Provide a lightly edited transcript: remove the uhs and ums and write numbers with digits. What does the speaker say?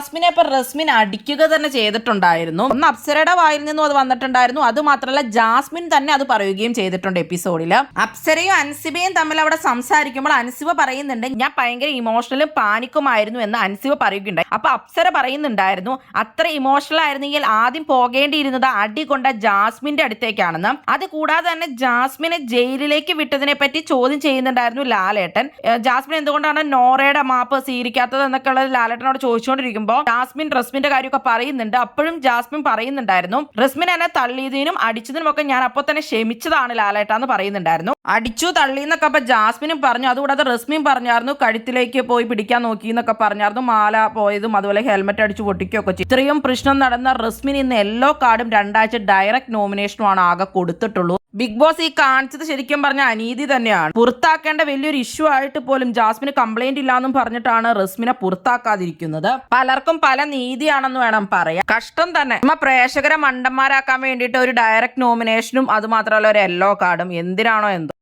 ജാസ്മിനെ ഇപ്പൊ റസ്മിൻ അടിക്കുക തന്നെ ചെയ്തിട്ടുണ്ടായിരുന്നു. ഒന്ന് അപ്സരയുടെ വായിൽ നിന്നും അത് വന്നിട്ടുണ്ടായിരുന്നു. അത് മാത്രമല്ല ജാസ്മിൻ തന്നെ അത് പറയുകയും ചെയ്തിട്ടുണ്ട് എപ്പിസോഡിൽ. അപ്സരയും അൻസിബയും തമ്മിൽ അവിടെ സംസാരിക്കുമ്പോൾ അൻസിബ പറയുന്നുണ്ട് ഞാൻ ഭയങ്കര ഇമോഷണലും പാനിക്കുമായിരുന്നു എന്ന് അൻസിബ പറയുകയുണ്ടായി. അപ്പൊ അപ്സര പറയുന്നുണ്ടായിരുന്നു അത്ര ഇമോഷണൽ ആയിരുന്നെങ്കിൽ ആദ്യം പോകേണ്ടിയിരുന്നത് അടി കൊണ്ട ജാസ്മിന്റെ അടുത്തേക്കാണെന്ന്. അത് കൂടാതെ തന്നെ ജാസ്മിനെ ജയിലിലേക്ക് വിട്ടതിനെ പറ്റി ചോദ്യം ചെയ്യുന്നുണ്ടായിരുന്നു ലാലേട്ടൻ. ജാസ്മിൻ എന്തുകൊണ്ടാണ് നോറയുടെ മാപ്പ് സ്വീകരിക്കാത്തത് എന്നൊക്കെ ഉള്ളത് ലാലേട്ടനോട് ചോദിച്ചുകൊണ്ടിരിക്കുമ്പോൾ ജാസ്മിൻ റസ്മിന്റെ കാര്യമൊക്കെ പറയുന്നുണ്ട്. അപ്പോഴും ജാസ്മിൻ പറയുന്നുണ്ടായിരുന്നു റസ്മിൻ എന്നെ തള്ളിയതിനും അടിച്ചതിനും ഒക്കെ ഞാൻ അപ്പോൾ തന്നെ ക്ഷമിച്ചതാണ് ലാലേട്ടാന്ന് പറയുന്നുണ്ടായിരുന്നു. അടിച്ചു തള്ളി എന്നൊക്കെ അപ്പൊ ജാസ്മിനും പറഞ്ഞു. അതുകൂടാതെ റസ്മിൻ പറഞ്ഞായിരുന്നു കഴുത്തിലേക്ക് പോയി പിടിക്കാൻ നോക്കി എന്നൊക്കെ പറഞ്ഞായിരുന്നു. മാല പോയതും അതുപോലെ ഹെൽമെറ്റ് അടിച്ചു പൊട്ടിക്കുകയൊക്കെ ചെയ്തു. ഇത്രയും പ്രശ്നം നടന്ന റസ്മിൻ ഇന്ന് യെല്ലോ കാർഡും 2 ആഴ്ച ഡയറക്റ്റ് നോമിനേഷനുമാണ് ആകെ കൊടുത്തിട്ടുള്ളൂ. ബിഗ് ബോസ് ഈ കാണിച്ചത് ശരിക്കും പറഞ്ഞ അനീതി തന്നെയാണ്. പുറത്താക്കേണ്ട വലിയൊരു ഇഷ്യൂ ആയിട്ട് പോലും ജാസ്മിന് കംപ്ലൈന്റ് ഇല്ലാന്നും പറഞ്ഞിട്ടാണ് റസ്മിനെ പുറത്താക്കാതിരിക്കുന്നത്. പലർക്കും പല നീതിയാണെന്ന് വേണം പറയാം. കഷ്ടം തന്നെ. പ്രേക്ഷകരെ മണ്ടന്മാരാക്കാൻ വേണ്ടിയിട്ട് ഒരു ഡയറക്റ്റ് നോമിനേഷനും അത് മാത്രമല്ല ഒരു യെല്ലോ കാർഡും എന്തിനാണോ എന്തോ.